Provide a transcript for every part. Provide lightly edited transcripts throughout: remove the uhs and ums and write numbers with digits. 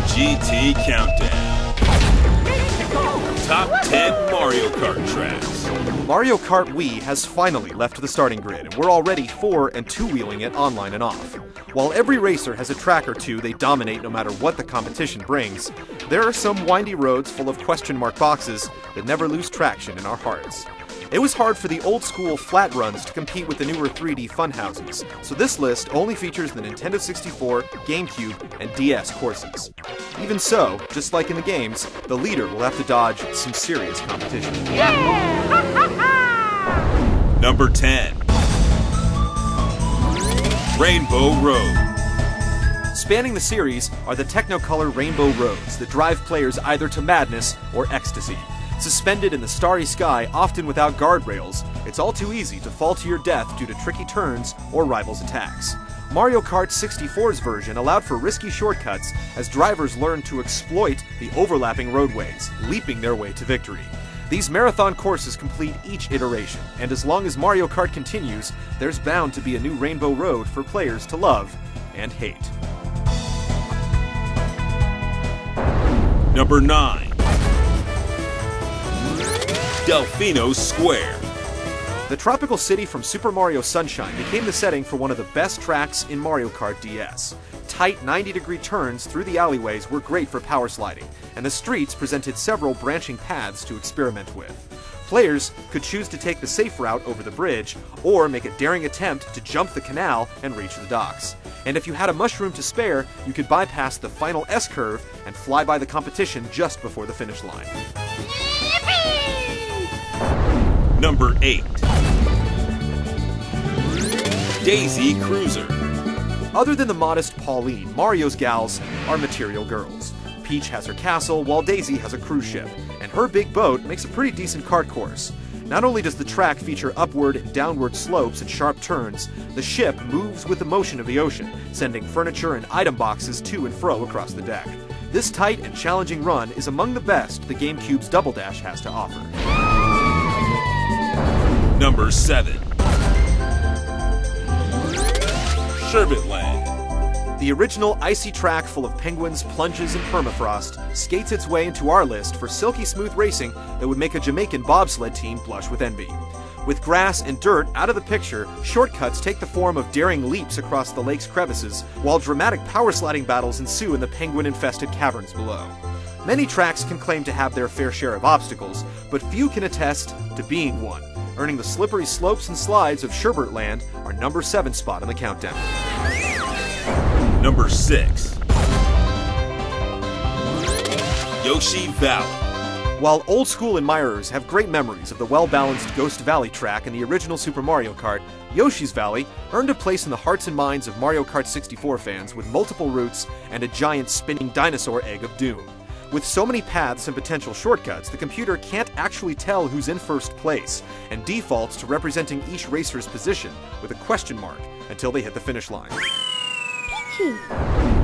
GT Countdown. Top 10 Mario Kart tracks. Mario Kart Wii has finally left the starting grid, and we're already 4- and 2-wheeling it online and off. While every racer has a track or two they dominate no matter what the competition brings, there are some windy roads full of question mark boxes that never lose traction in our hearts. It was hard for the old-school flat runs to compete with the newer 3D fun houses, so this list only features the Nintendo 64, GameCube, and DS courses. Even so, just like in the games, the leader will have to dodge some serious competition. Number 10. Rainbow Road. Spanning the series are the Technicolor rainbow roads that drive players either to madness or ecstasy. Suspended in the starry sky, often without guardrails, it's all too easy to fall to your death due to tricky turns or rivals' attacks. Mario Kart 64's version allowed for risky shortcuts as drivers learned to exploit the overlapping roadways, leaping their way to victory. These marathon courses complete each iteration, and as long as Mario Kart continues, there's bound to be a new rainbow road for players to love and hate. Number 9. Delfino Square. The tropical city from Super Mario Sunshine became the setting for one of the best tracks in Mario Kart DS. Tight 90-degree turns through the alleyways were great for power sliding, and the streets presented several branching paths to experiment with. Players could choose to take the safe route over the bridge, or make a daring attempt to jump the canal and reach the docks. And if you had a mushroom to spare, you could bypass the final S-curve and fly by the competition just before the finish line. Number 8. Daisy Cruiser. Other than the modest Pauline, Mario's gals are material girls. Peach has her castle, while Daisy has a cruise ship, and her big boat makes a pretty decent kart course. Not only does the track feature upward and downward slopes and sharp turns, the ship moves with the motion of the ocean, sending furniture and item boxes to and fro across the deck. This tight and challenging run is among the best the GameCube's Double Dash has to offer. Number 7. Sherbetland. The original icy track full of penguins, plunges, and permafrost skates its way into our list for silky smooth racing that would make a Jamaican bobsled team blush with envy. With grass and dirt out of the picture, shortcuts take the form of daring leaps across the lake's crevices, while dramatic power sliding battles ensue in the penguin-infested caverns below. Many tracks can claim to have their fair share of obstacles, but few can attest to being one, earning the slippery slopes and slides of Sherbetland our number 7 spot on the countdown. Number 6. Yoshi Valley. While old-school admirers have great memories of the well-balanced Ghost Valley track in the original Super Mario Kart, Yoshi's Valley earned a place in the hearts and minds of Mario Kart 64 fans with multiple routes and a giant spinning dinosaur egg of doom. With so many paths and potential shortcuts, the computer can't actually tell who's in first place, and defaults to representing each racer's position with a question mark until they hit the finish line.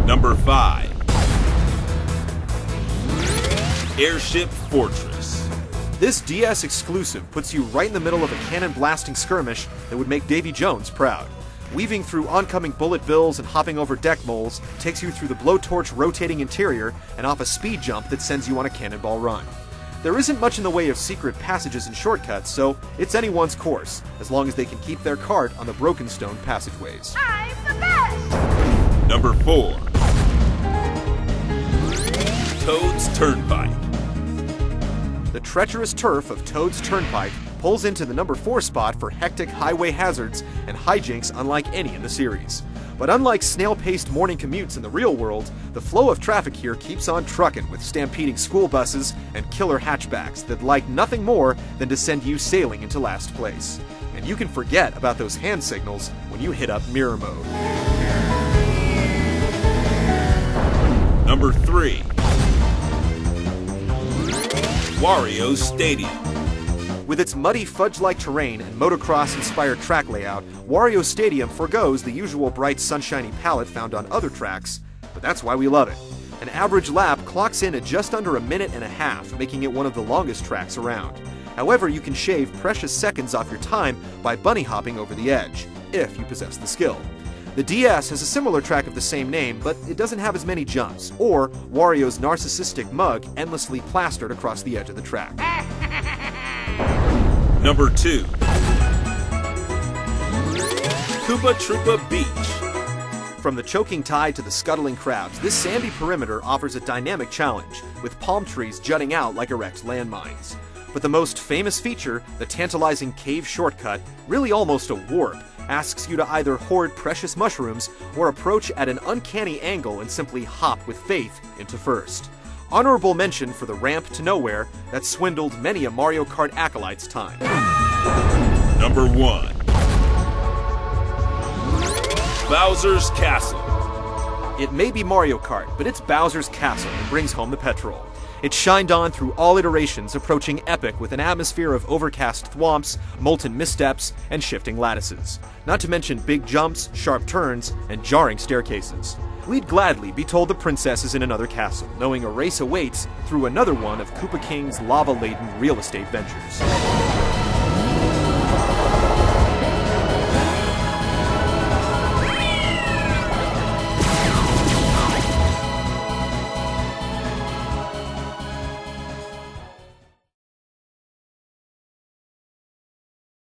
Number 5. Airship Fortress. This DS exclusive puts you right in the middle of a cannon-blasting skirmish that would make Davy Jones proud. Weaving through oncoming bullet bills and hopping over deck moles takes you through the blowtorch rotating interior and off a speed jump that sends you on a cannonball run. There isn't much in the way of secret passages and shortcuts, so it's anyone's course, as long as they can keep their cart on the broken stone passageways. I'm the best! Number 4. Toad's Turnpike. The treacherous turf of Toad's Turnpike pulls into the number 4 spot for hectic highway hazards and hijinks unlike any in the series. But unlike snail-paced morning commutes in the real world, the flow of traffic here keeps on trucking with stampeding school buses and killer hatchbacks that like nothing more than to send you sailing into last place. And you can forget about those hand signals when you hit up mirror mode. Number 3. Wario Stadium. With its muddy, fudge-like terrain and motocross-inspired track layout, Wario Stadium forgoes the usual bright, sunshiny palette found on other tracks, but that's why we love it. An average lap clocks in at just under a minute and a half, making it one of the longest tracks around. However, you can shave precious seconds off your time by bunny hopping over the edge, if you possess the skill. The DS has a similar track of the same name, but it doesn't have as many jumps, or Wario's narcissistic mug endlessly plastered across the edge of the track. Number 2. Koopa Troopa Beach. From the choking tide to the scuttling crowds, this sandy perimeter offers a dynamic challenge, with palm trees jutting out like erect landmines. But the most famous feature, the tantalizing cave shortcut, really almost a warp, asks you to either hoard precious mushrooms or approach at an uncanny angle and simply hop with faith into first. Honorable mention for the ramp to nowhere that swindled many a Mario Kart acolyte's time. Number 1. Bowser's Castle. It may be Mario Kart, but it's Bowser's Castle that brings home the petrol. It shined on through all iterations, approaching epic with an atmosphere of overcast thwomps, molten missteps, and shifting lattices. Not to mention big jumps, sharp turns, and jarring staircases. We'd gladly be told the princess is in another castle, knowing a race awaits through another one of Koopa King's lava-laden real estate ventures.